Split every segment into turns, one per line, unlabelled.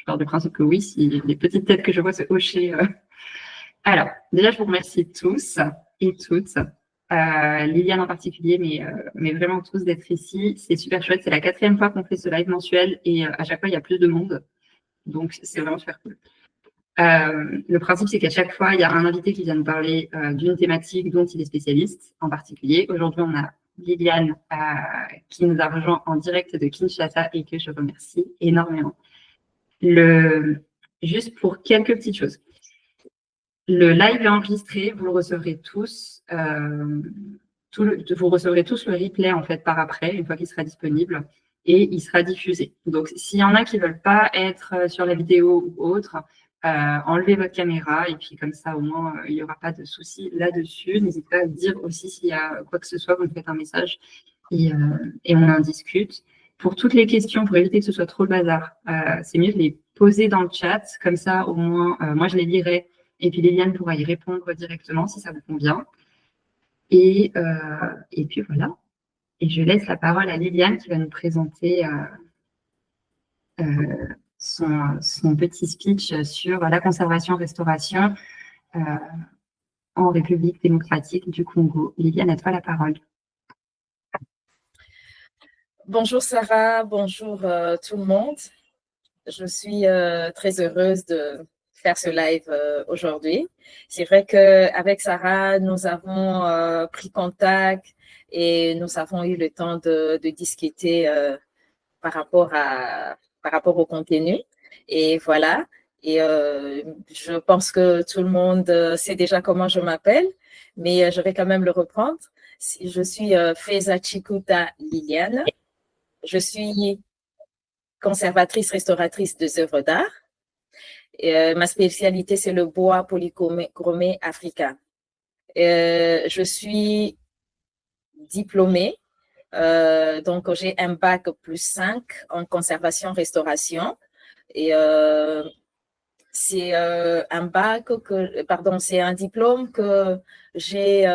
pars du principe que oui, si les petites têtes que je vois se hocher. Alors, déjà, je vous remercie tous et toutes. Liliane en particulier, mais vraiment tous d'être ici. C'est super chouette. C'est la 4e fois qu'on fait ce live mensuel et à chaque fois, il y a plus de monde. Donc, c'est vraiment super cool. Le principe, c'est qu'à chaque fois, il y a un invité qui vient nous parler d'une thématique dont il est spécialiste en particulier. Aujourd'hui, on a Liliane qui nous a rejoint en direct de Kinshasa et que je remercie énormément. Juste pour quelques petites choses. Le live est enregistré, vous le recevrez tous. Vous recevrez tous le replay en fait par après, une fois qu'il sera disponible, et il sera diffusé. Donc, s'il y en a qui veulent pas être sur la vidéo ou autre, enlevez votre caméra et puis comme ça, au moins, il n'y aura pas de soucis là-dessus. N'hésitez pas à dire aussi s'il y a quoi que ce soit, vous me faites un message et on en discute. Pour toutes les questions, pour éviter que ce soit trop le bazar, c'est mieux de les poser dans le chat. Comme ça, au moins, moi, je les lirai. Et puis, Liliane pourra y répondre directement si ça vous convient. Et puis, voilà. Et je laisse la parole à Liliane qui va nous présenter son petit speech sur la conservation-restauration en République démocratique du Congo. Liliane, à toi la parole.
Bonjour Sarah, bonjour tout le monde. Je suis très heureuse de faire ce live aujourd'hui. C'est vrai qu'avec Sarah, nous avons pris contact et nous avons eu le temps de discuter par rapport au contenu. Et voilà. Et je pense que tout le monde sait déjà comment je m'appelle, mais je vais quand même le reprendre. Je suis Feza Chikuta Liliane. Je suis conservatrice restauratrice des œuvres d'art. Ma spécialité, c'est le bois polychromé africain. Je suis diplômée, donc j'ai un bac +5 en conservation-restauration. Et c'est c'est un diplôme que j'ai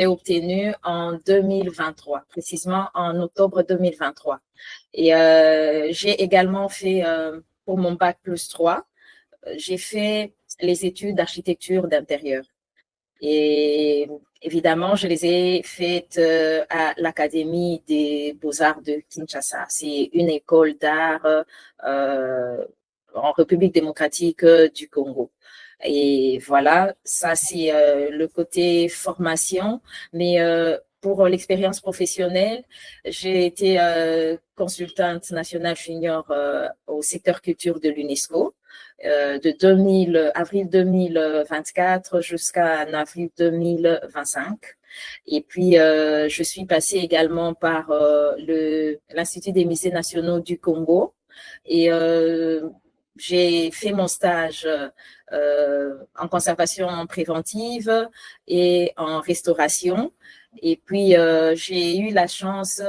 obtenu en 2023, précisément en octobre 2023. Et j'ai également fait, pour mon bac +3, j'ai fait les études d'architecture d'intérieur. Et évidemment, je les ai faites à l'Académie des Beaux-Arts de Kinshasa. C'est une école d'art en République démocratique du Congo. Et voilà, ça c'est le côté formation, mais pour l'expérience professionnelle, j'ai été consultante nationale junior au secteur culture de l'UNESCO de avril 2024 jusqu'à avril 2025. Et puis, je suis passée également par l'Institut des musées nationaux du Congo et j'ai fait mon stage en conservation préventive et en restauration. Et puis, j'ai eu la chance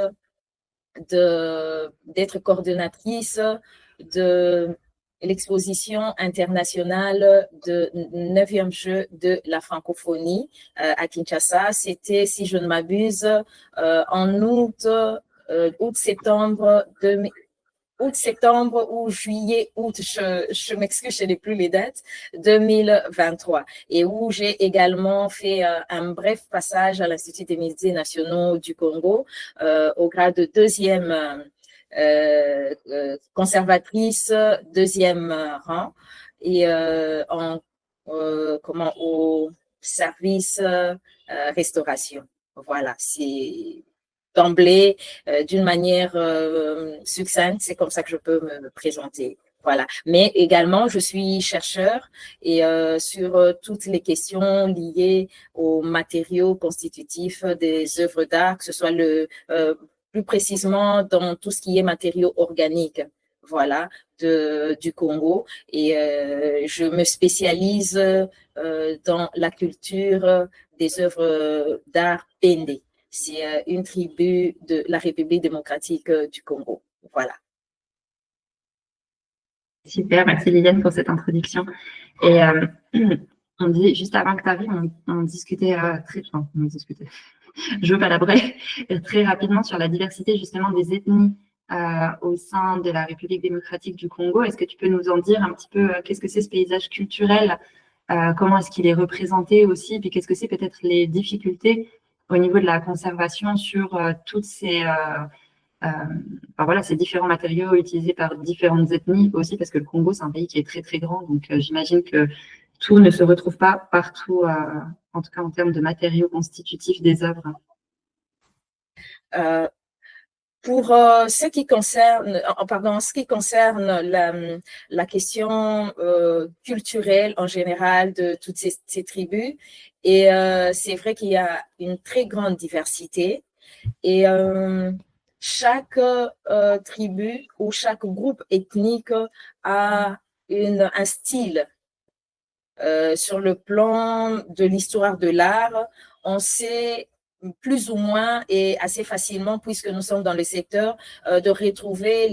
d'être coordonnatrice de l'exposition internationale de 9e jeu de la francophonie à Kinshasa. C'était, si je ne m'abuse, en août-septembre ou juillet-août, je m'excuse, je n'ai plus les dates, 2023, et où j'ai également fait un bref passage à l'Institut des musées nationaux du Congo au grade de 2e conservatrice, 2e rang, et au service restauration. Voilà, c'est d'emblée, d'une manière succincte, c'est comme ça que je peux me présenter. Voilà. Mais également, je suis chercheur et sur toutes les questions liées aux matériaux constitutifs des œuvres d'art, que ce soit plus précisément dans tout ce qui est matériaux organiques, voilà, du Congo. Et je me spécialise dans la culture des œuvres d'art Pende. C'est une tribu de la République démocratique du Congo. Voilà.
Super, merci Liliane pour cette introduction. Et on dit, juste avant que tu arrives, on discutait je veux palabrer très rapidement sur la diversité justement des ethnies au sein de la République démocratique du Congo. Est-ce que tu peux nous en dire un petit peu qu'est-ce que c'est ce paysage culturel, comment est-ce qu'il est représenté aussi, puis qu'est-ce que c'est peut-être les difficultés au niveau de la conservation sur toutes ces, voilà, ces différents matériaux utilisés par différentes ethnies aussi, parce que le Congo, c'est un pays qui est très, très grand, donc j'imagine que tout ne se retrouve pas partout, en tout cas en termes de matériaux constitutifs des œuvres.
Pour ce qui concerne, la question culturelle en général de toutes ces tribus, et c'est vrai qu'il y a une très grande diversité, et chaque tribu ou chaque groupe ethnique a un style. Sur le plan de l'histoire de l'art, on sait plus ou moins et assez facilement, puisque nous sommes dans le secteur, de retrouver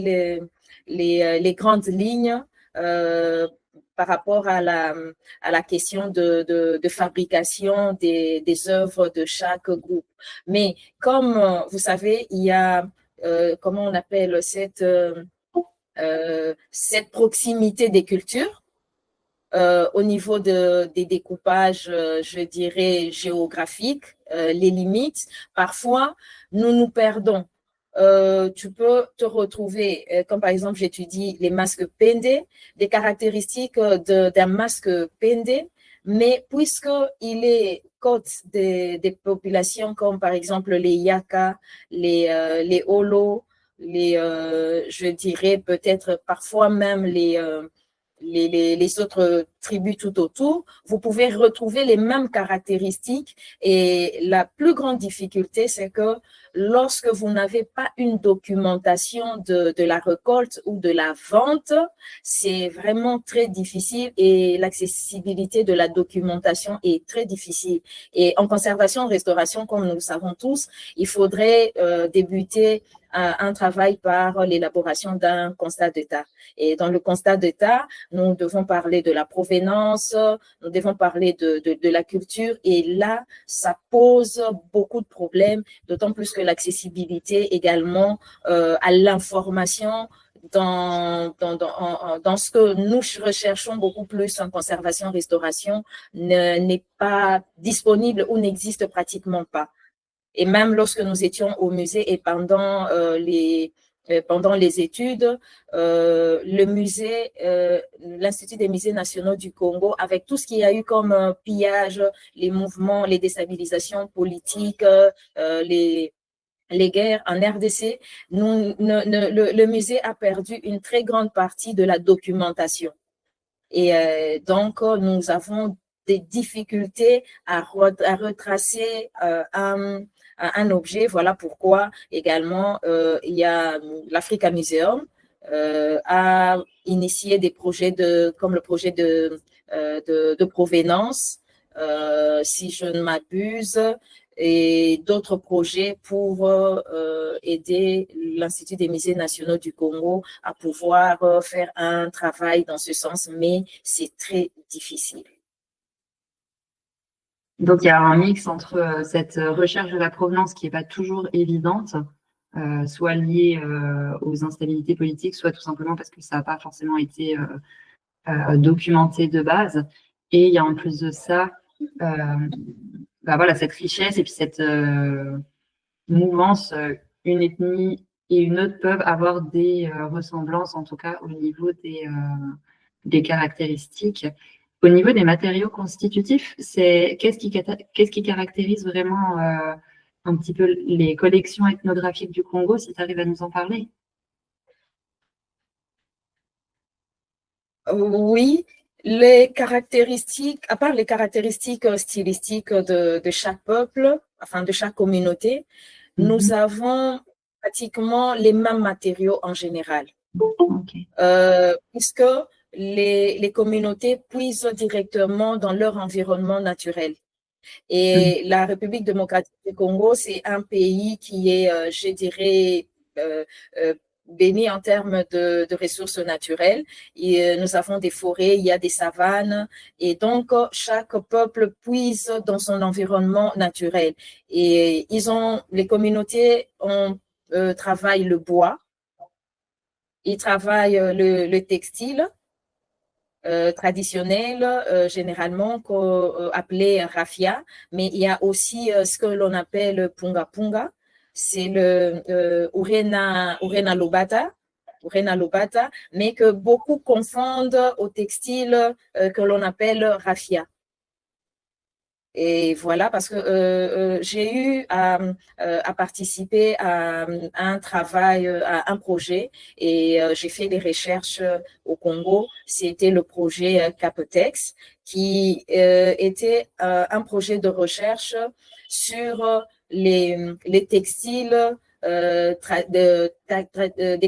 les grandes lignes par rapport à la question de fabrication des œuvres de chaque groupe. Mais comme vous savez, il y a, comment on appelle cette proximité des cultures, au niveau des découpages, je dirais, géographiques, les limites, parfois, nous nous perdons. Tu peux te retrouver, comme par exemple, j'étudie les masques Pende, des caractéristiques d'un masque Pende, mais puisqu'il est côte des populations comme par exemple les Yaka, les Holo, je dirais peut-être parfois même les autres tribus tout autour, vous pouvez retrouver les mêmes caractéristiques, et la plus grande difficulté, c'est que lorsque vous n'avez pas une documentation de la récolte ou de la vente, c'est vraiment très difficile, et l'accessibilité de la documentation est très difficile. Et en conservation-restauration, comme nous le savons tous, il faudrait débuter un travail par l'élaboration d'un constat d'état. Et dans le constat d'état, nous devons parler de la provenance, nous devons parler de la culture, et là, ça pose beaucoup de problèmes, d'autant plus que l'accessibilité également à l'information dans ce que nous recherchons beaucoup plus en conservation-restauration n'est pas disponible ou n'existe pratiquement pas. Et même lorsque nous étions au musée et pendant les études, le musée, l'Institut des musées nationaux du Congo, avec tout ce qu'il y a eu comme pillage, les mouvements, les déstabilisations politiques, les guerres en RDC, le musée a perdu une très grande partie de la documentation. Et donc, nous avons des difficultés à retracer un objet. Voilà pourquoi également il y a l'Africa Museum a initié des projets comme le projet de provenance, si je ne m'abuse, et d'autres projets pour aider l'Institut des musées nationaux du Congo à pouvoir faire un travail dans ce sens, mais c'est très difficile.
Donc, il y a un mix entre cette recherche de la provenance qui n'est pas toujours évidente, soit liée aux instabilités politiques, soit tout simplement parce que ça n'a pas forcément été documenté de base. Et il y a en plus de ça, voilà, cette richesse et puis cette mouvance, une ethnie et une autre peuvent avoir des ressemblances, en tout cas au niveau des caractéristiques. Au niveau des matériaux constitutifs, qu'est-ce qui caractérise vraiment un petit peu les collections ethnographiques du Congo, si tu arrives à nous en parler?
Oui, les caractéristiques, à part les caractéristiques stylistiques de chaque peuple, enfin de chaque communauté, nous avons pratiquement les mêmes matériaux en général.
Okay.
Puisque les communautés puisent directement dans leur environnement naturel. Et la République démocratique du Congo, c'est un pays qui est, je dirais, béni en termes de ressources naturelles. Et nous avons des forêts, il y a des savanes, et donc chaque peuple puise dans son environnement naturel. Et les communautés travaillent le bois. il travaille le textile traditionnel, généralement appelé raffia, mais il y a aussi ce que l'on appelle punga punga, c'est le urena lobata, mais que beaucoup confondent au textile que l'on appelle raffia. Et voilà, parce que j'ai eu à participer à un travail, à un projet, et j'ai fait des recherches au Congo. C'était le projet Capetex, qui était un projet de recherche sur les textiles des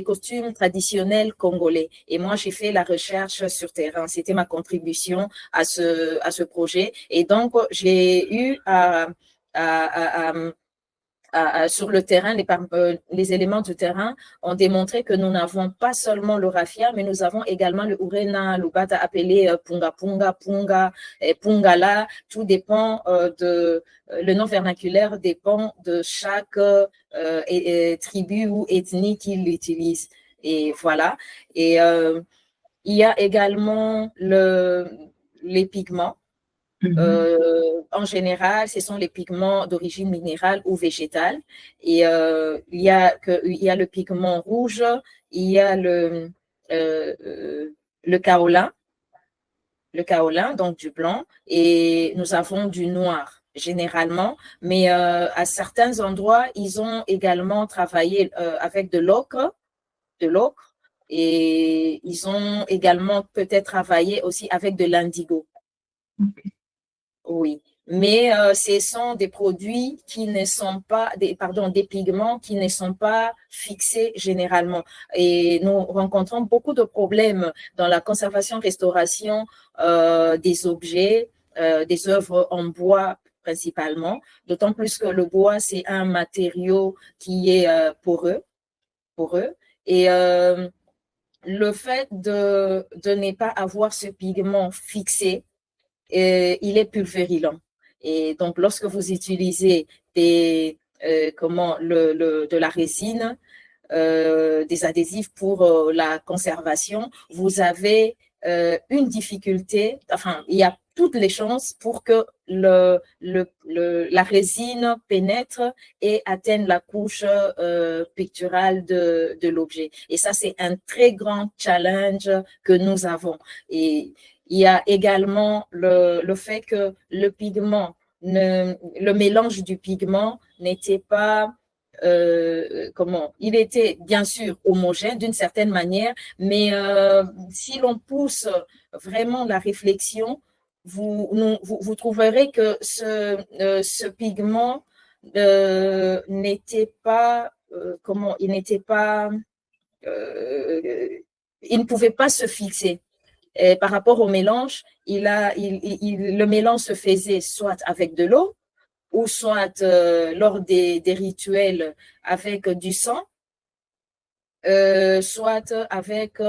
costumes traditionnels congolais. Et moi, j'ai fait la recherche sur terrain. C'était ma contribution à ce projet. Et donc, j'ai eu sur le terrain, les éléments du terrain ont démontré que nous n'avons pas seulement le raffia, mais nous avons également le urena lubata appelé punga punga, punga et pungala. Tout dépend le nom vernaculaire dépend de chaque tribu ou ethnie qui l'utilise. Et voilà. Et il y a également les pigments. En général, ce sont les pigments d'origine minérale ou végétale. Et il y a le pigment rouge, il y a le kaolin, donc du blanc, et nous avons du noir généralement. Mais à certains endroits, ils ont également travaillé avec de l'ocre, et ils ont également peut-être travaillé aussi avec de l'indigo. Oui, mais ce sont des produits qui ne sont pas, des pigments qui ne sont pas fixés généralement. Et nous rencontrons beaucoup de problèmes dans la conservation-restauration des objets, des œuvres en bois principalement, d'autant plus que le bois, c'est un matériau qui est poreux. Et le fait de ne pas avoir ce pigment fixé, il est pulvérilent. Et donc, lorsque vous utilisez de la résine, des adhésifs pour la conservation, vous avez une difficulté, enfin, il y a toutes les chances pour que la résine pénètre et atteigne la couche picturale de l'objet. Et ça, c'est un très grand challenge que nous avons. Et il y a également le fait que le mélange du pigment n'était pas, il était bien sûr homogène d'une certaine manière, mais si l'on pousse vraiment la réflexion, vous trouverez que ce pigment n'était pas, il ne pouvait pas se fixer. Et par rapport au mélange, le mélange se faisait soit avec de l'eau, ou soit lors des rituels avec du sang, soit avec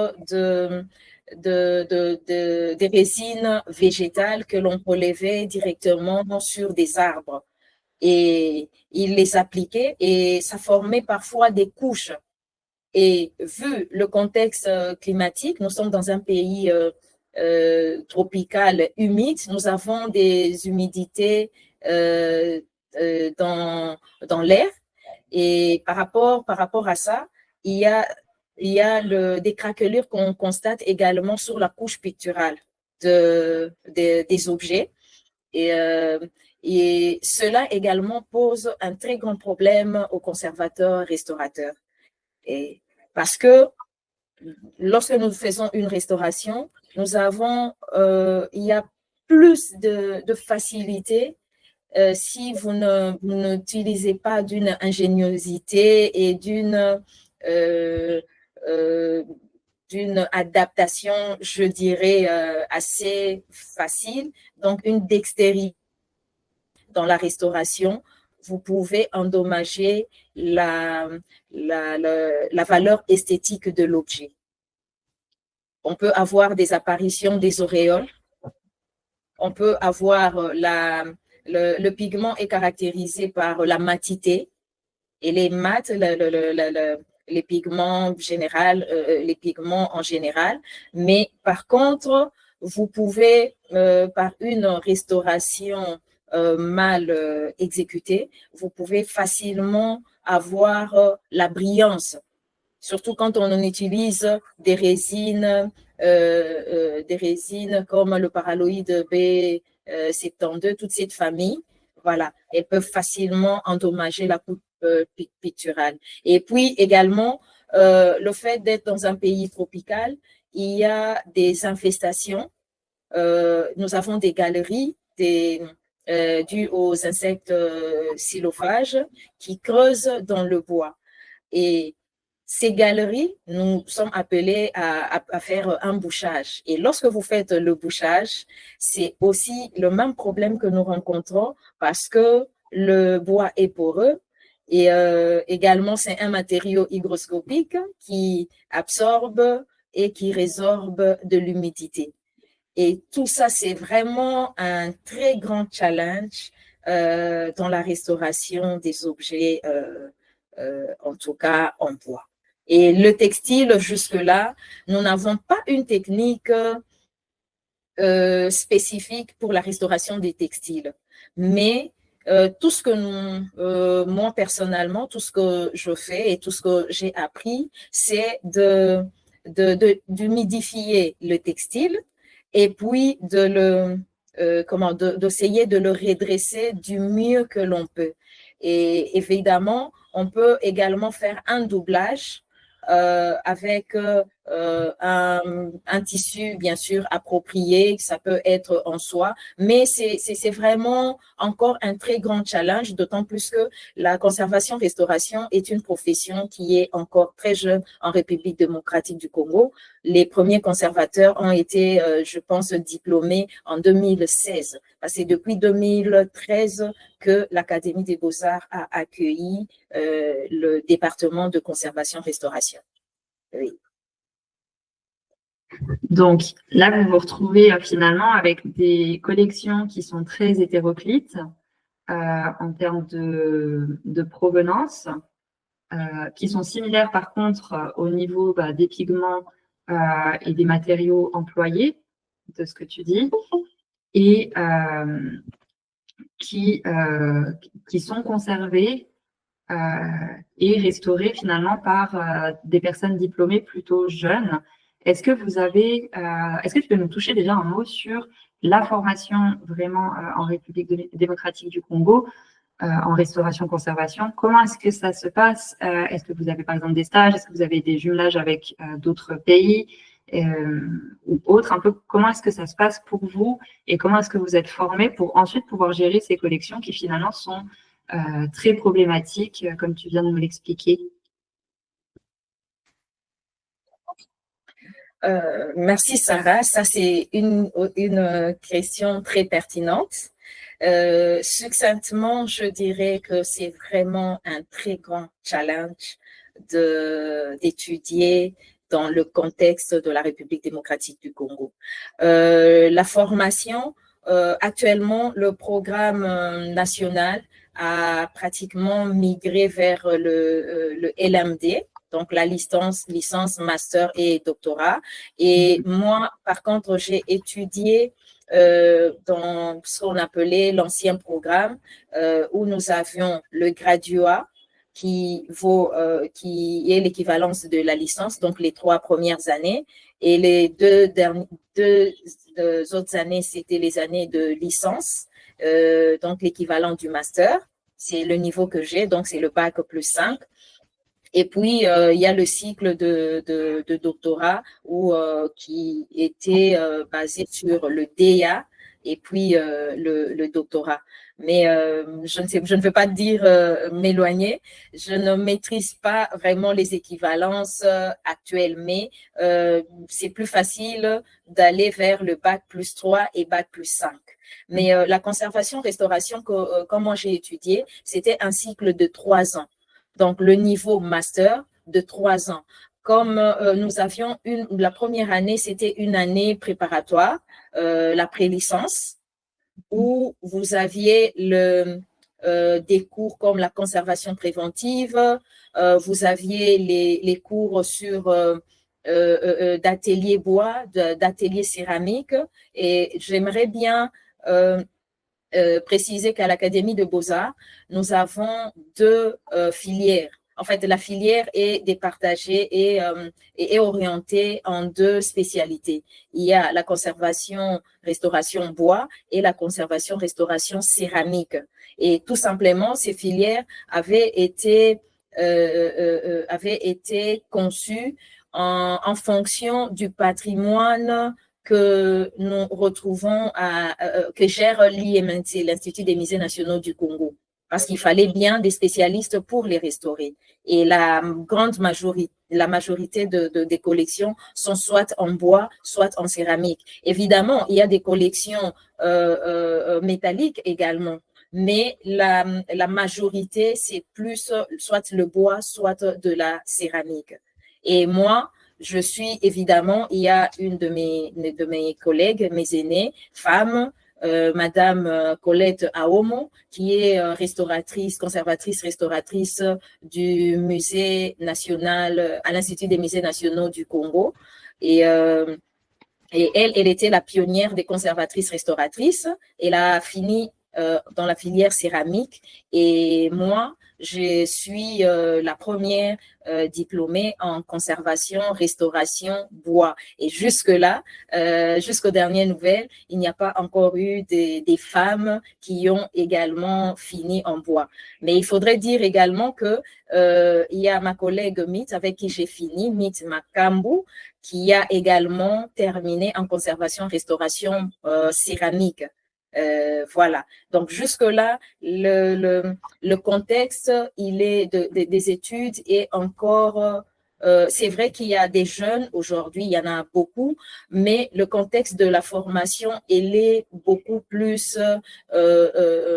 des résines végétales que l'on prélevait directement sur des arbres. Et il les appliquait et ça formait parfois des couches. Et vu le contexte climatique, nous sommes dans un pays tropical humide, nous avons des humidités dans l'air. Et par rapport à ça, il y a des craquelures qu'on constate également sur la couche picturale des objets. Et cela également pose un très grand problème aux conservateurs, restaurateurs. Et parce que lorsque nous faisons une restauration, il y a plus de facilité si vous n'utilisez pas d'une ingéniosité et d'une adaptation, je dirais, assez facile. Donc, une dextérité dans la restauration, vous pouvez endommager la valeur esthétique de l'objet. On peut avoir des apparitions des auréoles. On peut avoir le pigment est caractérisé par la matité. Et les mates, les pigments en général. Mais par contre, vous pouvez, par une restauration mal exécutée, vous pouvez facilement avoir la brillance, surtout quand on utilise des résines comme le paraloïde B72, toute cette famille. Voilà, elles peuvent facilement endommager la coupe picturale. Et puis également, le fait d'être dans un pays tropical, il y a des infestations. Nous avons des galeries dues aux insectes xylophages qui creusent dans le bois. Et ces galeries, nous sommes appelés à faire un bouchage. Et lorsque vous faites le bouchage, c'est aussi le même problème que nous rencontrons parce que le bois est poreux et également c'est un matériau hygroscopique qui absorbe et qui résorbe de l'humidité. Et tout ça, c'est vraiment un très grand challenge dans la restauration des objets, en tout cas en bois. Et le textile, jusque-là, nous n'avons pas une technique spécifique pour la restauration des textiles. Mais tout ce que moi personnellement, tout ce que je fais et tout ce que j'ai appris, c'est d'humidifier le textile et puis d'essayer de le redresser du mieux que l'on peut. Et évidemment, on peut également faire un doublage avec un tissu bien sûr approprié, ça peut être en soie, mais c'est vraiment encore un très grand challenge, d'autant plus que la conservation-restauration est une profession qui est encore très jeune en République démocratique du Congo. Les premiers conservateurs ont été, je pense, diplômés en 2016. C'est depuis 2013 que l'Académie des Beaux-Arts a accueilli le département de conservation-restauration. Oui.
Donc là, vous vous retrouvez finalement avec des collections qui sont très hétéroclites en termes de provenance, qui sont similaires par contre au niveau des pigments et des matériaux employés, de ce que tu dis, et qui sont conservés et restaurés finalement par des personnes diplômées plutôt jeunes. Est-ce que tu peux nous toucher déjà un mot sur la formation vraiment en République démocratique du Congo, en restauration-conservation? Comment est-ce que ça se passe? Est-ce que vous avez par exemple des stages? Est-ce que vous avez des jumelages avec d'autres pays ou autres? Un peu, comment est-ce que ça se passe pour vous et comment est-ce que vous êtes formés pour ensuite pouvoir gérer ces collections qui finalement sont très problématiques, comme tu viens de me l'expliquer?
Merci Sarah, ça c'est une question très pertinente. Succinctement, je dirais que c'est vraiment un très grand challenge d'étudier dans le contexte de la République démocratique du Congo. La formation, actuellement, le programme national a pratiquement migré vers le LMD, donc la licence, master et doctorat. Et moi, par contre, j'ai étudié dans ce qu'on appelait l'ancien programme où nous avions le graduat qui est l'équivalence de la licence, donc les 3 premières années, et les deux autres années, c'était les années de licence, donc l'équivalent du master, c'est le niveau que j'ai, donc c'est le bac plus 5. Et puis, il y a le cycle de doctorat qui était basé sur le DEA et puis le doctorat. Mais je ne veux pas dire m'éloigner. Je ne maîtrise pas vraiment les équivalences actuelles, mais c'est plus facile d'aller vers le bac plus 3 et bac plus 5. Mais la conservation-restauration, comme moi j'ai étudié, c'était un cycle de 3 ans. Donc, le niveau master de 3 ans. Comme nous avions la première année, c'était une année préparatoire, la prélicence, où vous aviez des cours comme la conservation préventive, vous aviez les cours sur d'atelier bois, d'atelier céramique, et j'aimerais bien préciser qu'à l'Académie de Beaux-Arts, nous avons deux filières. En fait, la filière est départagée et orientée en deux spécialités. Il y a la conservation-restauration bois et la conservation-restauration céramique. Et tout simplement, ces filières avaient été conçues en fonction du patrimoine que nous retrouvons que gère l'IMNC, l'Institut des musées nationaux du Congo, parce qu'il fallait bien des spécialistes pour les restaurer. Et la majorité des collections sont soit en bois, soit en céramique. Évidemment, il y a des collections métalliques également, mais la majorité, c'est plus soit le bois, soit de la céramique. Et moi, je suis évidemment, il y a une de mes collègues, mes aînées, femme, Madame Colette Aomo, qui est conservatrice restauratrice du musée national, à l'Institut des musées nationaux du Congo. Et elle était la pionnière des conservatrices restauratrices. Elle a fini dans la filière céramique. Et moi, je suis la première diplômée en conservation, restauration, bois. Et jusque-là, jusqu'aux dernières nouvelles, il n'y a pas encore eu des femmes qui ont également fini en bois. Mais il faudrait dire également que il y a ma collègue Mit, avec qui j'ai fini, Mit Makambu, qui a également terminé en conservation, restauration céramique. Voilà. Donc jusque-là, le contexte, il est des études et encore, c'est vrai qu'il y a des jeunes aujourd'hui, il y en a beaucoup, mais le contexte de la formation, il est beaucoup plus, à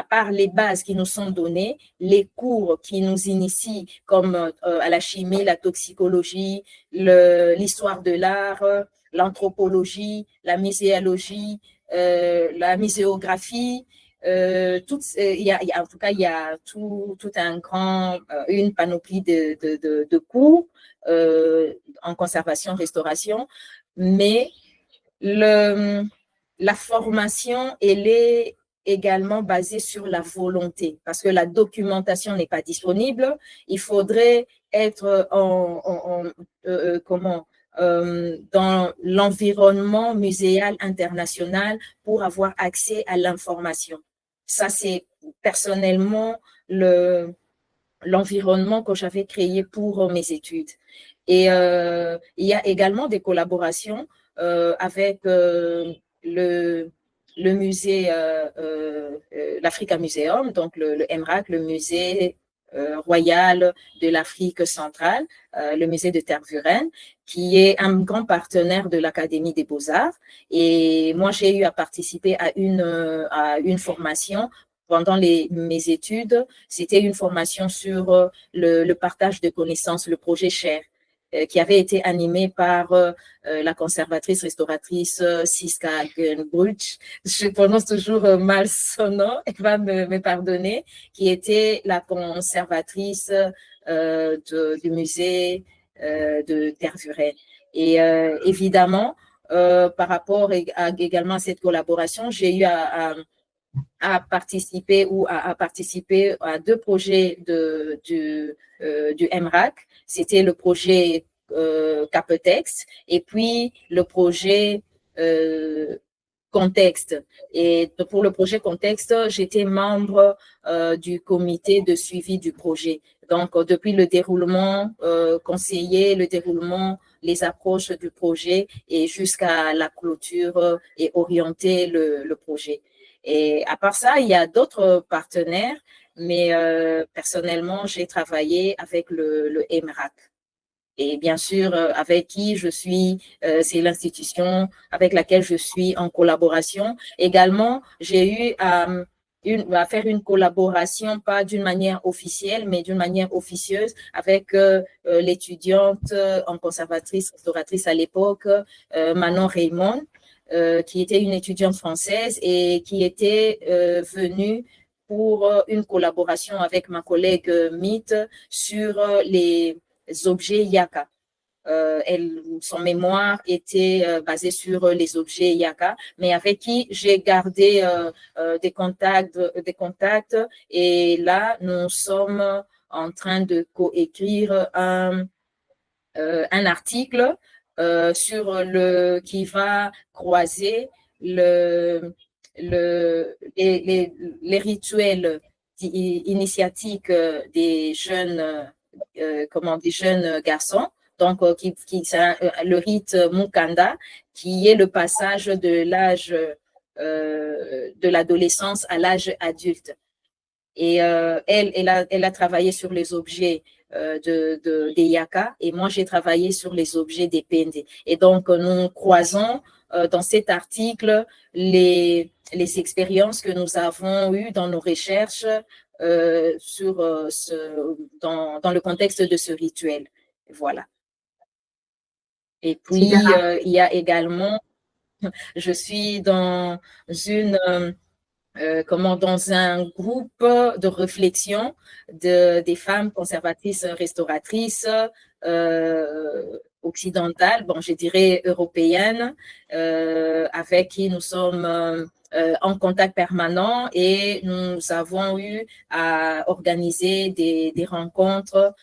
part les bases qui nous sont données, les cours qui nous initient, comme à la chimie, la toxicologie, l'histoire de l'art, l'anthropologie, la muséologie, la muséographie, en tout cas, il y a tout une panoplie de cours en conservation, restauration, mais la formation, elle est également basée sur la volonté, parce que la documentation n'est pas disponible. Il faudrait être dans l'environnement muséal international pour avoir accès à l'information. Ça, c'est personnellement l'environnement que j'avais créé pour mes études. Et il y a également des collaborations avec le musée, l'Africa Museum, donc le MRAC, le musée royal de l'Afrique centrale, le musée de Tervuren, qui est un grand partenaire de l'Académie des Beaux-Arts. Et moi, j'ai eu à participer à une formation pendant mes études. C'était une formation sur le partage de connaissances, le projet Cher, qui avait été animé par la conservatrice restauratrice Siska Genbruch. Je prononce toujours mal son nom, elle va me pardonner, qui était la conservatrice du musée de Tervuren. Et évidemment, par rapport également à cette collaboration, j'ai eu à participer à deux projets du MRAC. C'était le projet Capetex et puis le projet Contexte. Et pour le projet Contexte, j'étais membre du comité de suivi du projet. Donc, depuis le déroulement, conseiller le déroulement, les approches du projet et jusqu'à la clôture et orienter le projet. Et à part ça, il y a d'autres partenaires, mais personnellement, j'ai travaillé avec le MRAC. Et bien sûr, avec qui je suis, c'est l'institution avec laquelle je suis en collaboration. Également, j'ai eu à faire une collaboration, pas d'une manière officielle, mais d'une manière officieuse avec l'étudiante en conservatrice, restauratrice à l'époque, Manon Raymond, qui était une étudiante française et qui était venue pour une collaboration avec ma collègue Mythe sur les objets Yaka. Son mémoire était basé sur les objets Yaka, mais avec qui j'ai gardé des contacts. Et là, nous sommes en train de coécrire un article qui va croiser les rituels initiatiques des jeunes garçons. Donc, c'est le rite Mukanda, qui est le passage de l'âge de l'adolescence à l'âge adulte. Et elle a travaillé sur les objets des Yaka, et moi, j'ai travaillé sur les objets des Pende. Et donc, nous croisons dans cet article les expériences que nous avons eues dans nos recherches dans le contexte de ce rituel. Voilà. Et puis, il y a également, je suis dans dans un groupe de réflexion des femmes conservatrices restauratrices occidentales, je dirais européennes, avec qui nous sommes en contact permanent, et nous avons eu à organiser des rencontres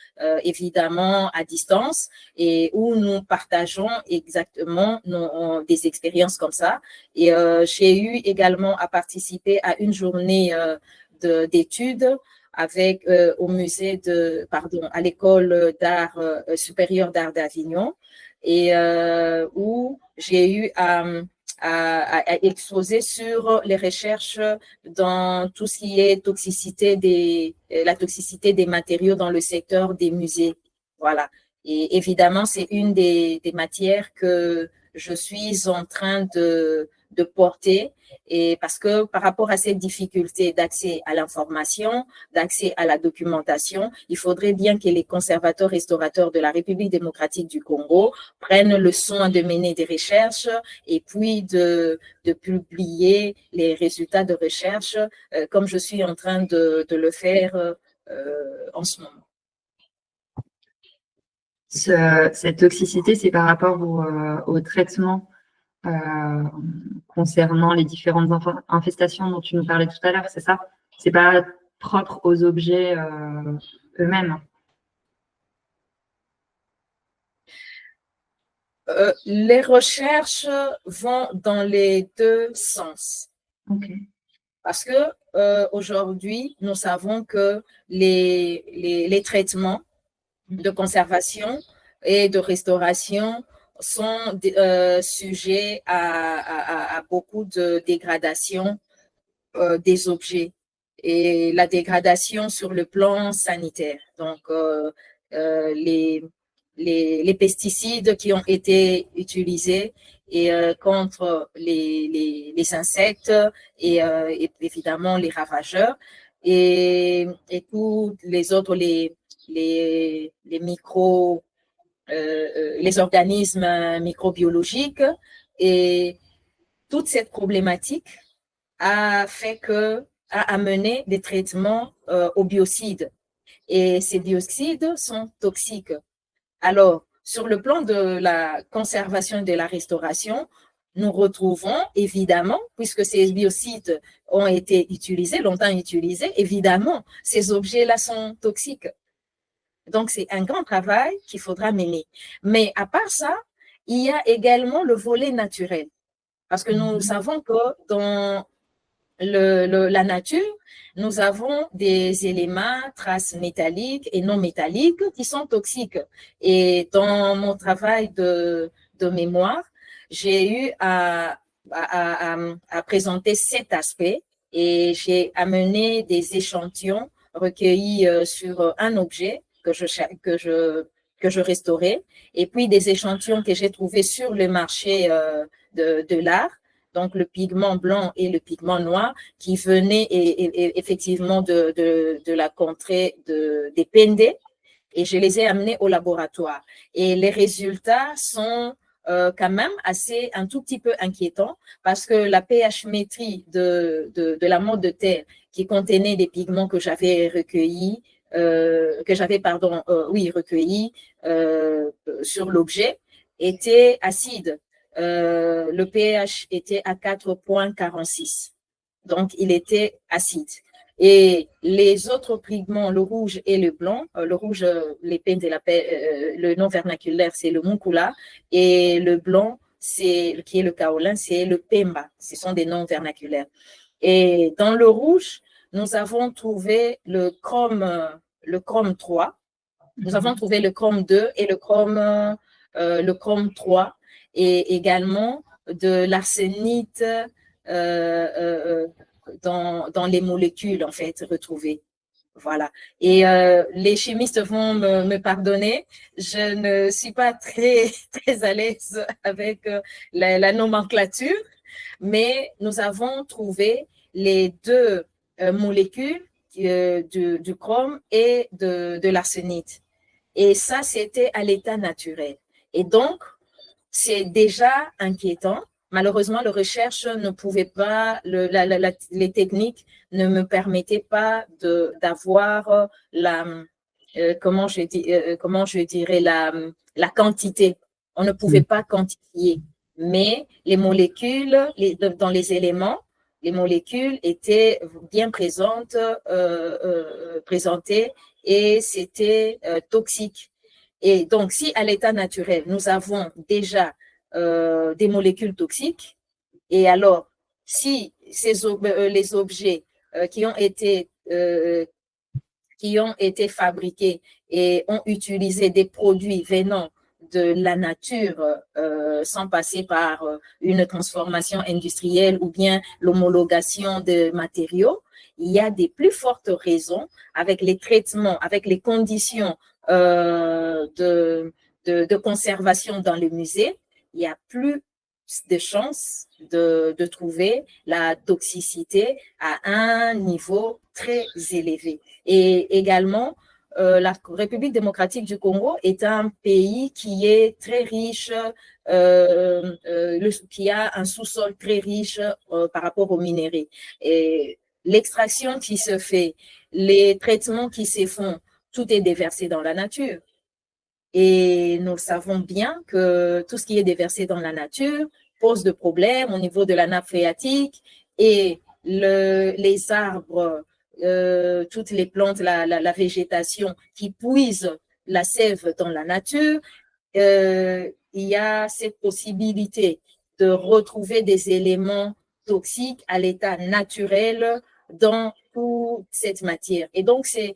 évidemment à distance, et où nous partageons exactement des expériences comme ça. Et j'ai eu également à participer à une journée d'études au musée à l'école d'art supérieur d'art d'Avignon, et où j'ai eu à exposer sur les recherches dans tout ce qui est la toxicité des matériaux dans le secteur des musées. Voilà. Et évidemment, c'est une des matières que je suis en train de porter, et parce que par rapport à cette difficulté d'accès à l'information, d'accès à la documentation, il faudrait bien que les conservateurs restaurateurs de la République démocratique du Congo prennent le soin de mener des recherches, et puis de publier les résultats de recherche comme je suis en train de le faire en ce moment.
Cette toxicité, c'est par rapport au traitement concernant les différentes infestations dont tu nous parlais tout à l'heure, c'est ça? C'est pas propre aux objets eux-mêmes?
Les recherches vont dans les deux sens.
Okay.
Parce que aujourd'hui, nous savons que les traitements de conservation et de restauration sont sujets à beaucoup de dégradation des objets, et la dégradation sur le plan sanitaire. Donc, les pesticides qui ont été utilisés et contre les insectes et évidemment les ravageurs, et tous les autres, les organismes microbiologiques, et toute cette problématique a amené des traitements aux biocides, et ces biocides sont toxiques. Alors, sur le plan de la conservation et de la restauration, nous retrouvons évidemment, puisque ces biocides ont été longtemps utilisés, évidemment, ces objets-là sont toxiques. Donc, c'est un grand travail qu'il faudra mener. Mais à part ça, il y a également le volet naturel. Parce que nous savons que dans la nature, nous avons des éléments, traces métalliques et non métalliques, qui sont toxiques. Et dans mon travail de mémoire, j'ai eu à présenter cet aspect, et j'ai amené des échantillons recueillis sur un objet que je restaurais, et puis des échantillons que j'ai trouvés sur le marché de l'art, donc le pigment blanc et le pigment noir, qui venaient effectivement de la contrée des Pende, et je les ai amenés au laboratoire. Et les résultats sont quand même un tout petit peu inquiétant parce que la pH-métrie de l'amande de terre qui contenait des pigments que j'avais recueillis, recueillis sur l'objet était acide. Le pH était à 4,46. Donc, il était acide. Et les autres pigments, le rouge et le blanc, le rouge, le nom vernaculaire, c'est le mucula, et le blanc, qui est le kaolin, c'est le pemba. Ce sont des noms vernaculaires. Et dans le rouge, nous avons trouvé le chrome 3. Nous avons trouvé le chrome 2 et le chrome 3 et également de l'arsénite dans les molécules en fait retrouvées. Voilà. Et les chimistes vont me pardonner. Je ne suis pas très à l'aise avec la nomenclature, mais nous avons trouvé les deux molécules du chrome et de l'arsénite. Et ça, c'était à l'état naturel. Et donc, c'est déjà inquiétant. Malheureusement, la recherche ne pouvait pas, les techniques ne me permettaient pas d'avoir comment je dirais, la quantité. On ne pouvait pas quantifier. Mais les molécules, dans les éléments, les molécules étaient bien présentées et c'était toxique. Et donc, si à l'état naturel, nous avons déjà des molécules toxiques, et alors, si les objets qui ont été fabriqués et ont utilisé des produits venant de la nature sans passer par une transformation industrielle ou bien l'homologation de matériaux, il y a des plus fortes raisons avec les traitements, avec les conditions de conservation dans le musée, il y a plus de chances de trouver la toxicité à un niveau très élevé. Et également, la République démocratique du Congo est un pays qui est très riche, qui a un sous-sol très riche par rapport aux minéraux. Et l'extraction qui se fait, les traitements qui se font, tout est déversé dans la nature. Et nous savons bien que tout ce qui est déversé dans la nature pose de problèmes au niveau de la nappe phréatique et les arbres, toutes les plantes, la végétation qui puise la sève dans la nature, il y a cette possibilité de retrouver des éléments toxiques à l'état naturel dans toute cette matière. Et donc, c'est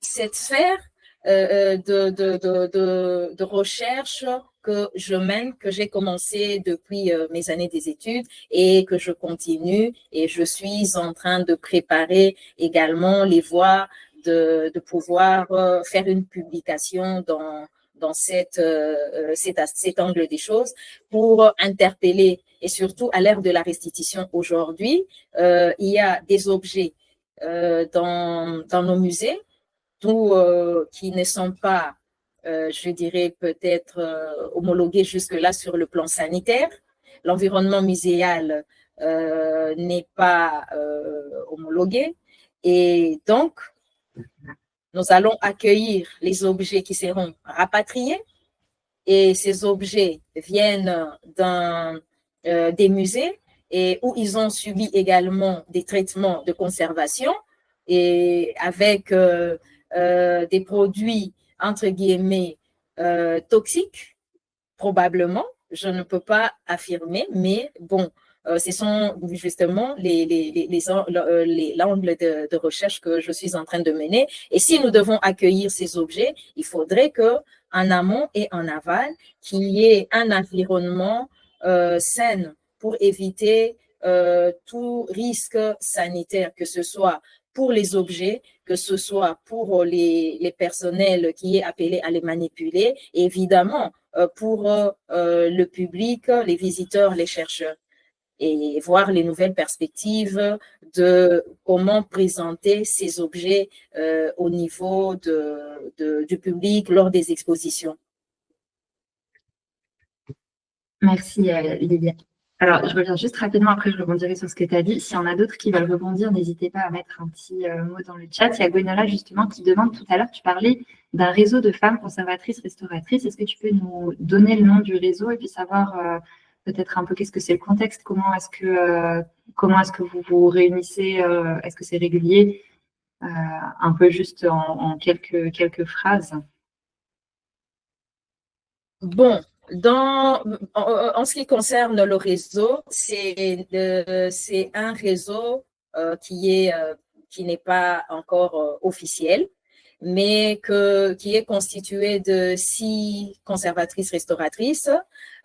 cette sphère de recherche que je mène, que j'ai commencé depuis mes années des études et que je continue. Et je suis en train de préparer également les voies de pouvoir faire une publication dans cet angle des choses pour interpeller. Et surtout, à l'ère de la restitution aujourd'hui, il y a des objets dans nos musées qui ne sont pas, je dirais, peut-être homologués jusque-là sur le plan sanitaire. L'environnement muséal n'est pas homologué. Et donc, nous allons accueillir les objets qui seront rapatriés. Et ces objets viennent des musées et où ils ont subi également des traitements de conservation et avec des produits, entre guillemets, toxiques, probablement. Je ne peux pas affirmer, mais bon, ce sont justement l'angle de recherche que je suis en train de mener. Et si nous devons accueillir ces objets, il faudrait qu'en amont et en aval, qu'il y ait un environnement sain pour éviter tout risque sanitaire, que ce soit pour les objets, que ce soit pour les personnels qui est appelé à les manipuler, et évidemment pour le public, les visiteurs, les chercheurs, et voir les nouvelles perspectives de comment présenter ces objets au niveau du public lors des expositions.
Merci, Liliane. Alors, je reviens juste rapidement, après je rebondirai sur ce que tu as dit. S'il y en a d'autres qui veulent rebondir, n'hésitez pas à mettre un petit mot dans le chat. Il y a Gwenola justement qui demande tout à l'heure, tu parlais d'un réseau de femmes conservatrices, restauratrices. Est-ce que tu peux nous donner le nom du réseau et puis savoir peut-être un peu qu'est-ce que c'est le contexte, comment est-ce que vous vous réunissez, est-ce que c'est régulier, un peu juste en quelques phrases.
Bon, en ce qui concerne le réseau, c'est un réseau qui n'est pas encore officiel, mais qui est constitué de 6 conservatrices restauratrices.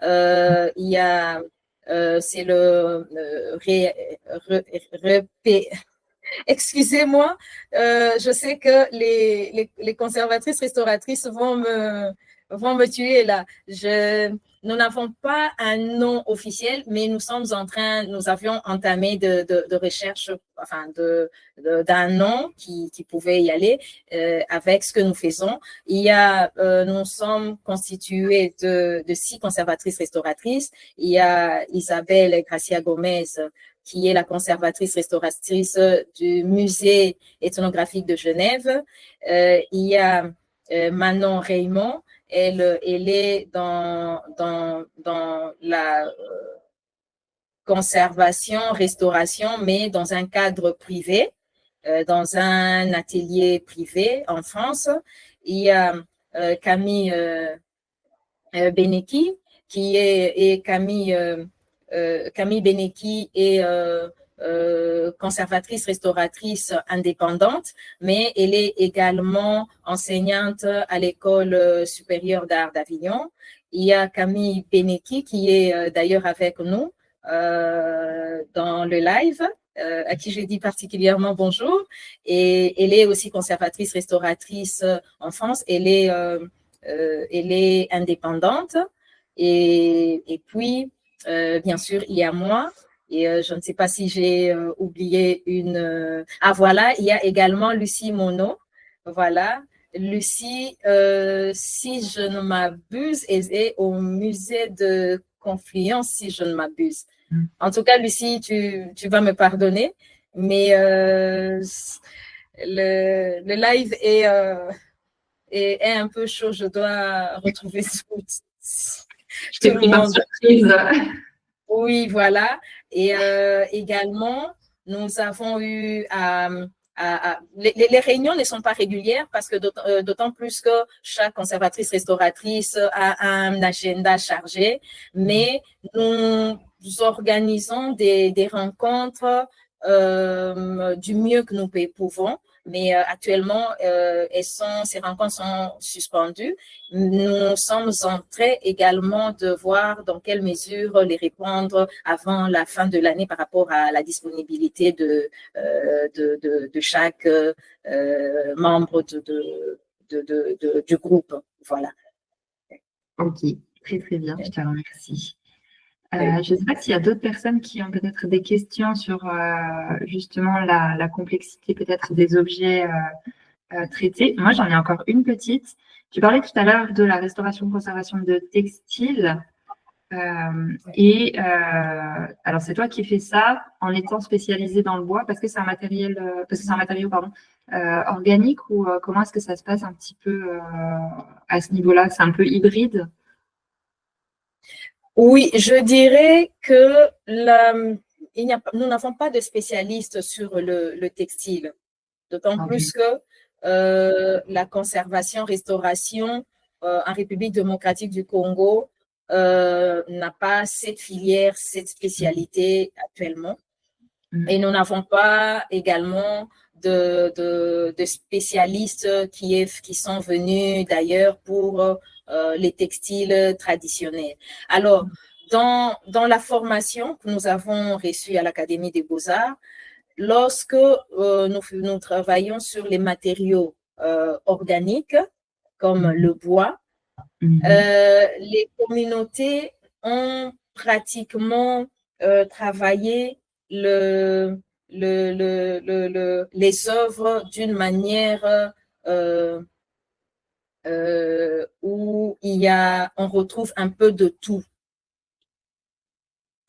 Il y a, c'est le excusez-moi, je sais que les conservatrices restauratrices vont me tuer là. Nous n'avons pas un nom officiel, mais nous avions entamé de recherche, enfin, d'un nom qui pouvait y aller avec ce que nous faisons. Nous sommes constitués de 6 conservatrices restauratrices. Il y a Isabelle Gracia Gomez, qui est la conservatrice restauratrice du musée ethnographique de Genève. Il y a Manon Raymond, elle est dans la conservation, restauration, mais dans un cadre privé, dans un atelier privé en France. Il y a Camille Benecki, Camille Benecki est conservatrice restauratrice indépendante, mais elle est également enseignante à l'École supérieure d'art d'Avignon. Il y a Camille Benecki qui est d'ailleurs avec nous dans le live, à qui je dis particulièrement bonjour. Et elle est aussi conservatrice restauratrice en France. Elle est indépendante. Et puis, bien sûr, il y a moi. Et je ne sais pas si j'ai oublié une. Ah, voilà, il y a également Lucie Monod. Voilà. Lucie, si je ne m'abuse, est au musée de Confluence, si je ne m'abuse. En tout cas, Lucie, tu vas me pardonner, mais le live est un peu chaud. Je dois retrouver
Je t'ai pris par surprise.
Oui, voilà. Et également, nous avons eu les réunions ne sont pas régulières parce que d'autant plus que chaque conservatrice restauratrice a un agenda chargé, mais nous organisons des rencontres du mieux que nous pouvons. Mais actuellement, ces rencontres sont suspendues. Nous sommes en train également de voir dans quelle mesure les répondre avant la fin de l'année par rapport à la disponibilité de chaque membre du groupe. Voilà.
Ok, très très bien, je te remercie. Je ne sais pas s'il y a d'autres personnes qui ont peut-être des questions sur justement la complexité peut-être des objets traités. Moi, j'en ai encore une petite. Tu parlais tout à l'heure de la restauration-conservation de textiles. Alors, c'est toi qui fais ça en étant spécialisé dans le bois parce que c'est un matériau organique ou comment est-ce que ça se passe un petit peu à ce niveau-là? C'est un peu hybride?
Oui, je dirais que nous n'avons pas de spécialistes sur le textile, d'autant plus que la conservation, restauration en République démocratique du Congo n'a pas cette filière, cette spécialité actuellement. Et nous n'avons pas également de spécialistes qui sont venus d'ailleurs pour les textiles traditionnels. Alors, dans la formation que nous avons reçue à l'Académie des Beaux-Arts, lorsque nous travaillons sur les matériaux organiques, comme le bois, les communautés ont pratiquement travaillé les œuvres d'une manière où on retrouve un peu de tout.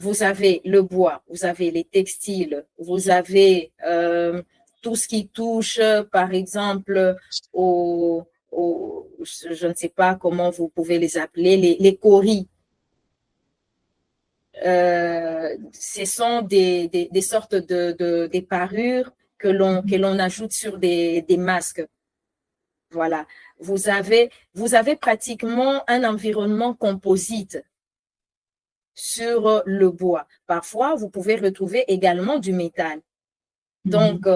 vous avez le bois, vous avez les textiles, vous avez tout ce qui touche, par exemple, je ne sais pas comment vous pouvez les appeler, les coris. Ce sont des sortes des parures que l'on ajoute sur des masques. Voilà. Vous avez pratiquement un environnement composite sur le bois. Parfois, vous pouvez retrouver également du métal. Donc,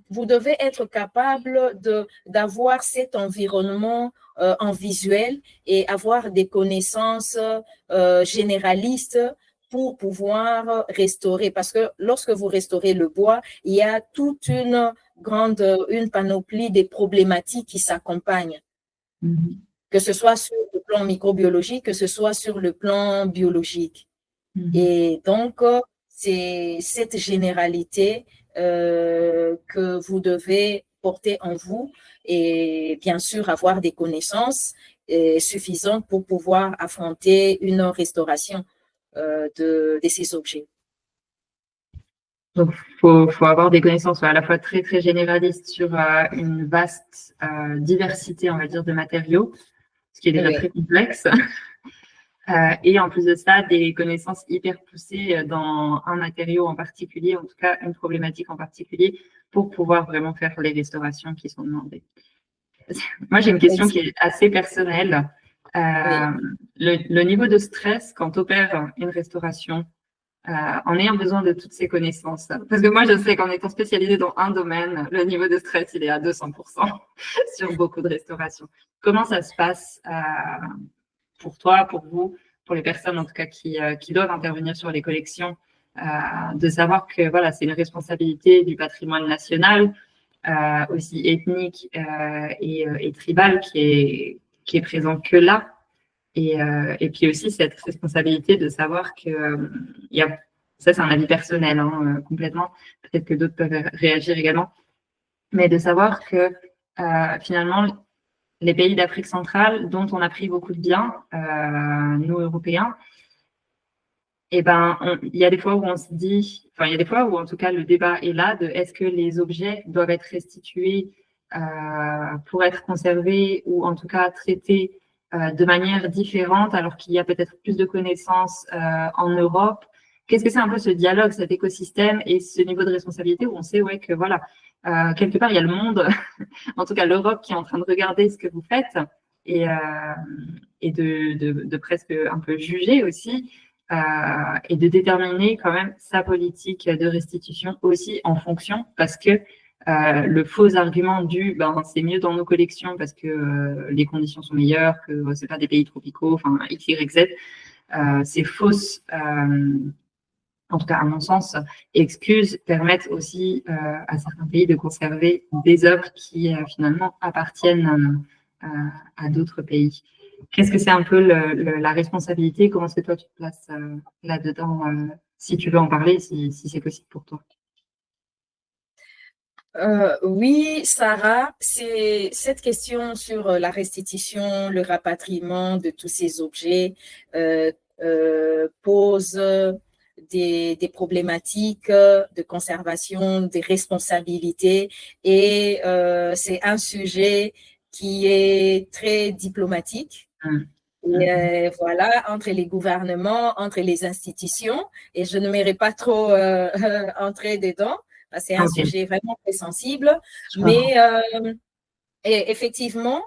vous devez être capable d'avoir cet environnement en visuel et avoir des connaissances généralistes pour pouvoir restaurer. Parce que lorsque vous restaurez le bois, il y a toute une panoplie des problématiques qui s'accompagnent. Que ce soit sur le plan microbiologique, que ce soit sur le plan biologique. Et donc, c'est cette généralité que vous devez porter en vous et bien sûr avoir des connaissances suffisantes pour pouvoir affronter une restauration de ces objets.
Donc, faut avoir des connaissances à la fois très, très généralistes sur une vaste diversité, on va dire, de matériaux, ce qui est déjà très complexe. Et en plus de ça, des connaissances hyper poussées dans un matériau en particulier, en tout cas une problématique en particulier, pour pouvoir vraiment faire les restaurations qui sont demandées. Moi, j'ai une question qui est assez personnelle. Le niveau de stress quand tu opères une restauration, en ayant besoin de toutes ces connaissances. Parce que moi, je sais qu'en étant spécialisée dans un domaine, le niveau de stress, il est à 200% sur beaucoup de restaurations. Comment ça se passe pour toi, pour vous, pour les personnes en tout cas qui doivent intervenir sur les collections, de savoir que voilà, c'est une responsabilité du patrimoine national, aussi ethnique et tribal qui est présent que là. Et puis aussi cette responsabilité de savoir que ça c'est un avis personnel complètement, peut-être que d'autres peuvent réagir également, mais de savoir que finalement les pays d'Afrique centrale dont on a pris beaucoup de bien, nous Européens, et ben il y a des fois où on se dit, enfin il y a des fois où en tout cas le débat est là de est-ce que les objets doivent être restitués pour être conservés ou en tout cas traités de manière différente, alors qu'il y a peut-être plus de connaissances en Europe. Qu'est-ce que c'est un peu ce dialogue, cet écosystème et ce niveau de responsabilité où on sait que voilà, quelque part, il y a le monde, en tout cas l'Europe, qui est en train de regarder ce que vous faites et de presque un peu juger aussi et de déterminer quand même sa politique de restitution aussi en fonction, parce que le faux argument du c'est mieux dans nos collections parce que les conditions sont meilleures, que c'est pas des pays tropicaux, enfin X, Y, Z, ces fausses, en tout cas à mon sens, excuses permettent aussi à certains pays de conserver des œuvres qui finalement appartiennent à d'autres pays. Qu'est-ce que c'est un peu la responsabilité? Comment est-ce que toi tu te places là-dedans, si tu veux en parler, si c'est possible pour toi?
Oui, Sarah, c'est cette question sur la restitution, le rapatriement de tous ces objets pose des problématiques de conservation, des responsabilités et c'est un sujet qui est très diplomatique. Et voilà, entre les gouvernements, entre les institutions, et je ne m'irai pas trop entrer dedans. C'est un sujet vraiment très sensible, mais effectivement,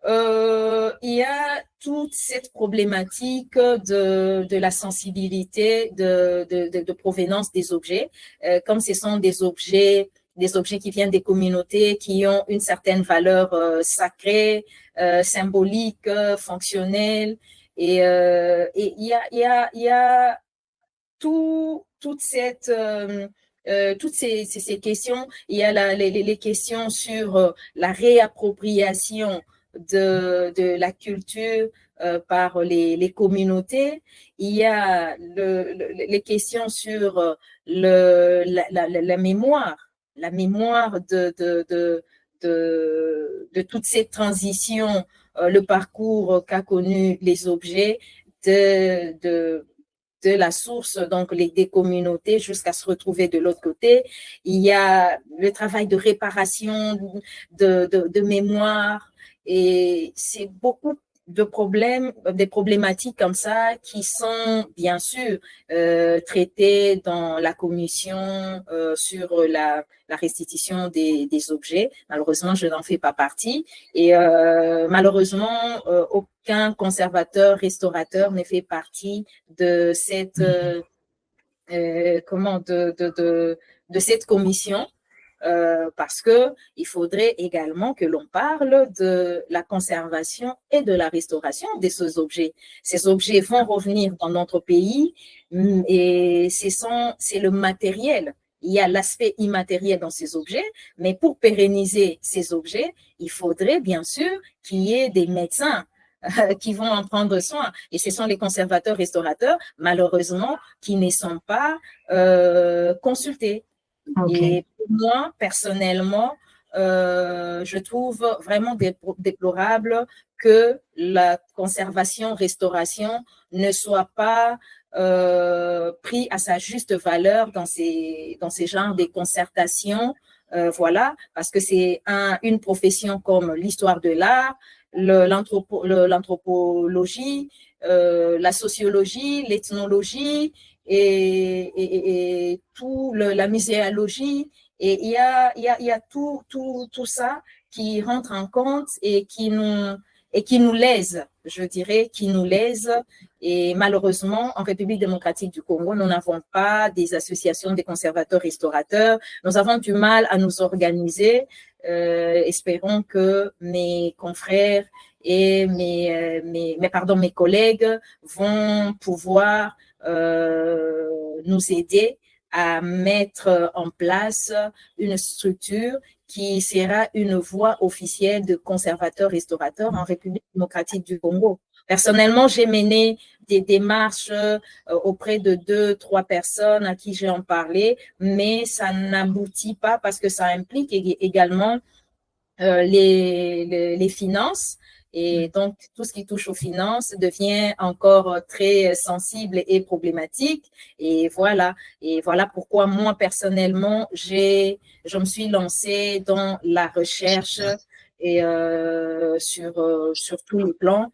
il y a toute cette problématique de la sensibilité de provenance des objets, comme ce sont des objets qui viennent des communautés qui ont une certaine valeur sacrée, symbolique, fonctionnelle, et il y a toute cette toutes ces questions. Il y a les questions sur la réappropriation de la culture par les communautés. Il y a les questions sur la mémoire de toutes ces transitions, le parcours qu'a connu les objets, de la source, donc des communautés, jusqu'à se retrouver de l'autre côté. Il y a le travail de réparation, de mémoire, et c'est beaucoup de problèmes, des problématiques comme ça qui sont bien sûr traitées dans la commission sur la restitution des objets. Malheureusement, je n'en fais pas partie et malheureusement, aucun conservateur, restaurateur ne fait partie de cette de cette commission. Parce qu'il faudrait également que l'on parle de la conservation et de la restauration de ces objets. Ces objets vont revenir dans notre pays et c'est le matériel. Il y a l'aspect immatériel dans ces objets, mais pour pérenniser ces objets, il faudrait bien sûr qu'il y ait des médecins qui vont en prendre soin. Et ce sont les conservateurs, restaurateurs, malheureusement, qui ne sont pas consultés. Okay. Et pour moi, personnellement, je trouve vraiment déplorable que la conservation-restauration ne soit pas pris à sa juste valeur dans ces genres de concertations. Voilà, parce que c'est une profession comme l'histoire de l'art, l'anthropologie, la sociologie, l'ethnologie, et tout la muséologie, et il y a tout ça qui rentre en compte et qui nous lèse, je dirais, qui nous lèse. Et malheureusement, en République démocratique du Congo, nous n'avons pas des associations des conservateurs restaurateurs. Nous avons du mal à nous organiser. Espérons que mes confrères et mes collègues vont pouvoir nous aider à mettre en place une structure qui sera une voie officielle de conservateurs-restaurateurs en République démocratique du Congo. Personnellement, j'ai mené des démarches auprès de 2-3 personnes à qui j'ai en parlé, mais ça n'aboutit pas parce que ça implique également les finances. Et donc, tout ce qui touche aux finances devient encore très sensible et problématique. Et voilà pourquoi moi, personnellement, je me suis lancée dans la recherche et sur tous les plans,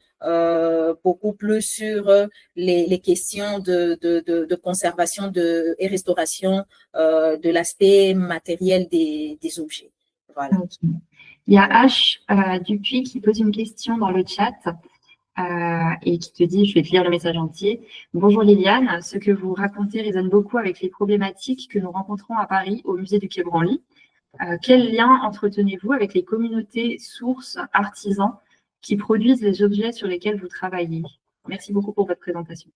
beaucoup plus sur les questions de conservation et restauration de l'aspect matériel des objets. Voilà.
Okay. Il y a H Dupuis qui pose une question dans le chat et qui te dit, je vais te lire le message entier. Bonjour Liliane, ce que vous racontez résonne beaucoup avec les problématiques que nous rencontrons à Paris au musée du Quai Branly. Quel lien entretenez-vous avec les communautés sources, artisans qui produisent les objets sur lesquels vous travaillez? Merci beaucoup pour votre présentation.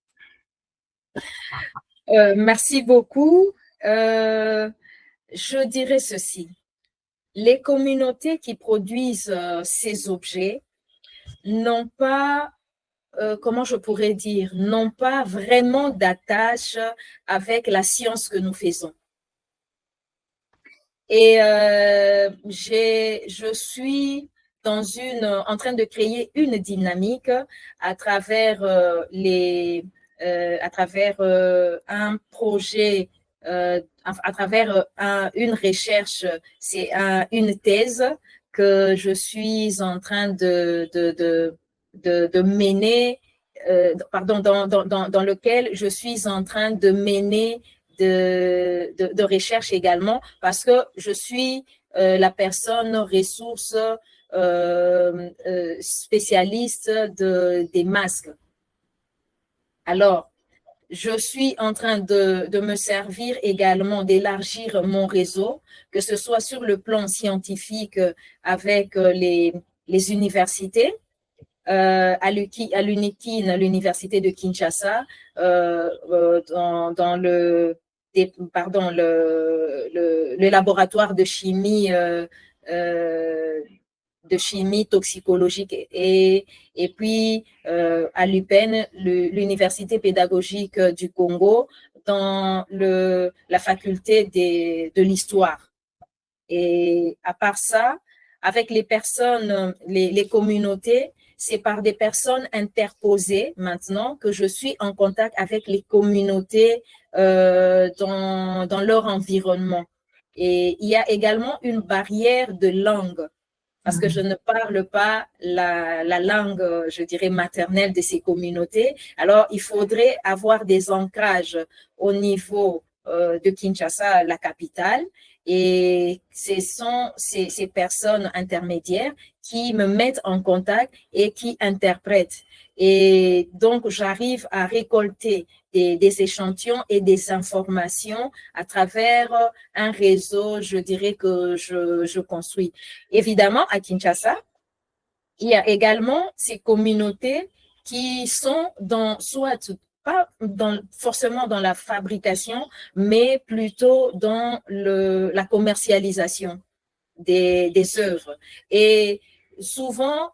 Merci beaucoup. Je dirais ceci. Les communautés qui produisent ces objets n'ont pas, comment je pourrais dire, n'ont pas vraiment d'attache avec la science que nous faisons. Et je suis en train de créer une dynamique à travers un projet, à travers une recherche, c'est une thèse que je suis en train de mener, dans lequel je suis en train de mener de recherche également, parce que je suis la personne ressource spécialiste des masques. Alors, je suis en train de me servir également d'élargir mon réseau, que ce soit sur le plan scientifique avec les universités, à l'UNIKIN, à l'université de Kinshasa, dans le laboratoire de chimie toxicologique et puis à l'UPEN, l'université pédagogique du Congo, dans la faculté de l'histoire. Et à part ça, avec les personnes, les communautés, c'est par des personnes interposées maintenant que je suis en contact avec les communautés dans leur environnement. Et il y a également une barrière de langue, parce que je ne parle pas la langue, je dirais, maternelle de ces communautés. Alors, il faudrait avoir des ancrages au niveau de Kinshasa, la capitale, et ce sont ces personnes intermédiaires qui me mettent en contact et qui interprètent. Et donc, j'arrive à récolter des échantillons et des informations à travers un réseau, je dirais, que je construis. Évidemment, à Kinshasa, il y a également ces communautés qui sont soit pas forcément dans la fabrication, mais plutôt dans la commercialisation des œuvres. Et souvent,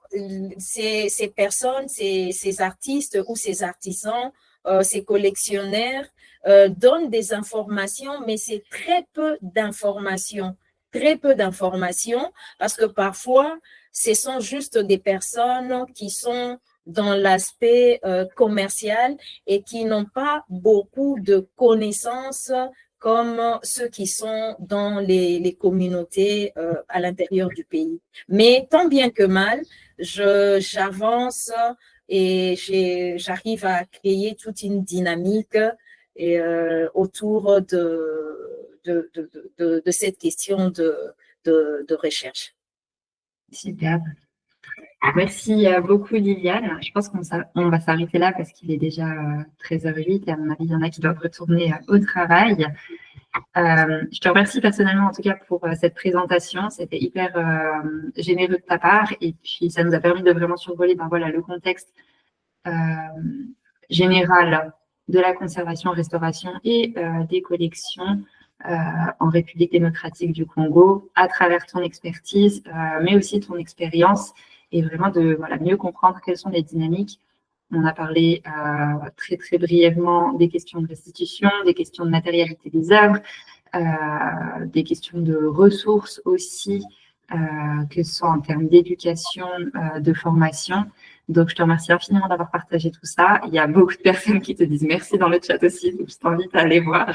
ces personnes, ces artistes ou ces artisans, ces collectionneurs donnent des informations, mais c'est très peu d'informations. Très peu d'informations, parce que parfois, ce sont juste des personnes qui sont dans l'aspect commercial et qui n'ont pas beaucoup de connaissances comme ceux qui sont dans les communautés à l'intérieur du pays. Mais tant bien que mal, j'avance et j'arrive à créer toute une dynamique et, autour de cette question de recherche.
Super. Merci beaucoup, Liliane. Je pense qu'on va s'arrêter là parce qu'il est déjà 13h08 et à mon avis, il y en a qui doivent retourner au travail. Je te remercie personnellement, en tout cas, pour cette présentation. C'était hyper généreux de ta part et puis ça nous a permis de vraiment survoler le contexte général de la conservation, restauration et des collections en République démocratique du Congo à travers ton expertise, mais aussi ton expérience et vraiment de mieux comprendre quelles sont les dynamiques. On a parlé très, très brièvement des questions de restitution, des questions de matérialité des œuvres, des questions de ressources aussi, que ce soit en termes d'éducation, de formation. Donc, je te remercie infiniment d'avoir partagé tout ça. Il y a beaucoup de personnes qui te disent merci dans le chat aussi, donc je t'invite à aller voir.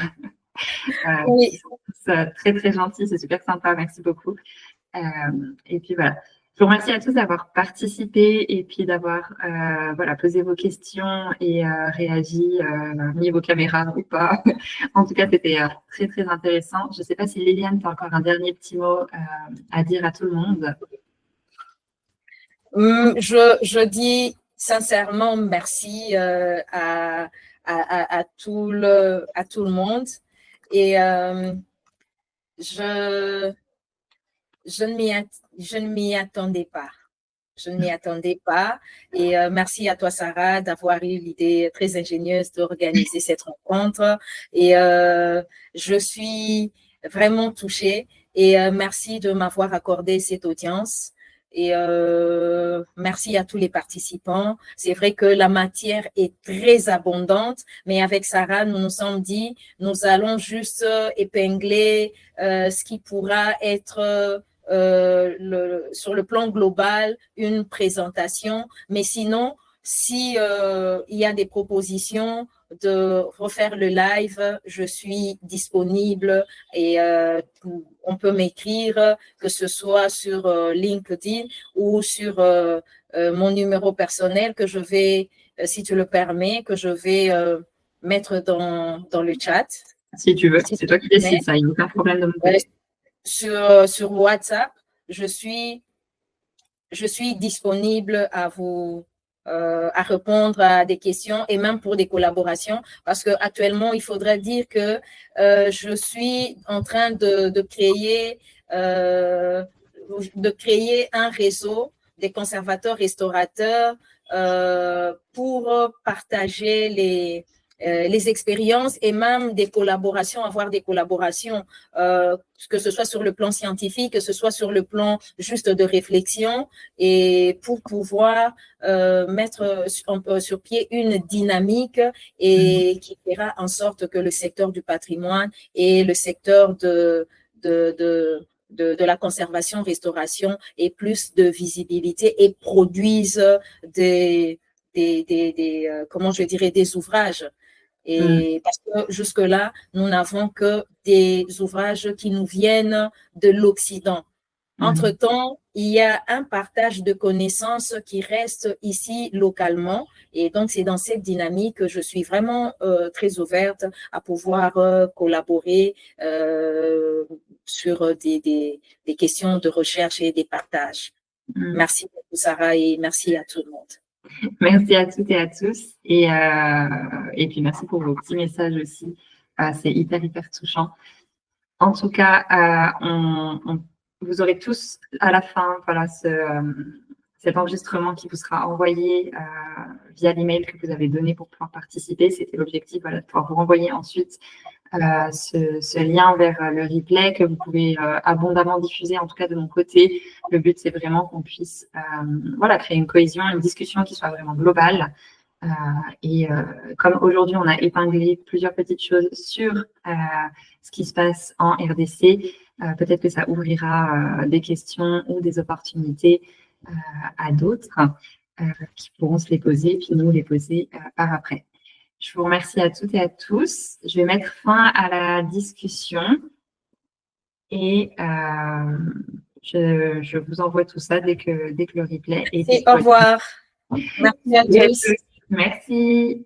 Oui.
C'est très, très gentil, c'est super sympa, merci beaucoup. Et puis voilà. Je vous remercie à tous d'avoir participé et puis d'avoir posé vos questions et réagi, mis vos caméras ou pas. En tout cas, c'était très, très intéressant. Je ne sais pas si Liliane, tu as encore un dernier petit mot à dire à tout le monde.
Je dis sincèrement merci à tout le monde et je ne m'y attendais pas. Je ne m'y attendais pas. Et merci à toi, Sarah, d'avoir eu l'idée très ingénieuse d'organiser cette rencontre. Et je suis vraiment touchée. Et merci de m'avoir accordé cette audience. Et merci à tous les participants. C'est vrai que la matière est très abondante, mais avec Sarah, nous nous sommes dit, nous allons juste épingler ce qui pourra être sur le plan global, une présentation. Mais sinon, si il y a des propositions de refaire le live, je suis disponible et on peut m'écrire, que ce soit sur LinkedIn ou sur mon numéro personnel que je vais, si tu le permets, que je vais mettre dans le chat.
Si tu veux, c'est toi qui décides, ça, il n'y a aucun problème de mon côté.
Sur WhatsApp, je suis disponible à vous à répondre à des questions et même pour des collaborations parce que actuellement il faudrait dire que je suis en train de créer un réseau des conservateurs restaurateurs pour partager les expériences et même des collaborations, avoir des collaborations, que ce soit sur le plan scientifique, que ce soit sur le plan juste de réflexion, et pour pouvoir mettre sur pied une dynamique et qui fera en sorte que le secteur du patrimoine et le secteur de de la conservation-restauration aient plus de visibilité et produisent comment je dirais, des ouvrages. Et parce que jusque-là, nous n'avons que des ouvrages qui nous viennent de l'Occident. Entre-temps, il y a un partage de connaissances qui reste ici localement. Et donc, c'est dans cette dynamique que je suis vraiment très ouverte à pouvoir collaborer sur des questions de recherche et des partages. Merci beaucoup, Sarah, et merci à tout le monde.
Merci à toutes et à tous. Et puis, merci pour vos petits messages aussi. C'est hyper, hyper touchant. En tout cas, vous aurez tous à la fin voilà, cet enregistrement qui vous sera envoyé via l'email que vous avez donné pour pouvoir participer. C'était l'objectif, voilà, de pouvoir vous renvoyer ensuite ce lien vers le replay que vous pouvez abondamment diffuser, en tout cas de mon côté. Le but, c'est vraiment qu'on puisse voilà, créer une cohésion, une discussion qui soit vraiment globale. Comme aujourd'hui, on a épinglé plusieurs petites choses sur ce qui se passe en RDC, peut-être que ça ouvrira des questions ou des opportunités à d'autres qui pourront se les poser, puis nous les poser par après. Je vous remercie à toutes et à tous. Je vais mettre fin à la discussion et je vous envoie tout ça dès que le replay est disponible.
Au revoir. Merci à tous.
Merci.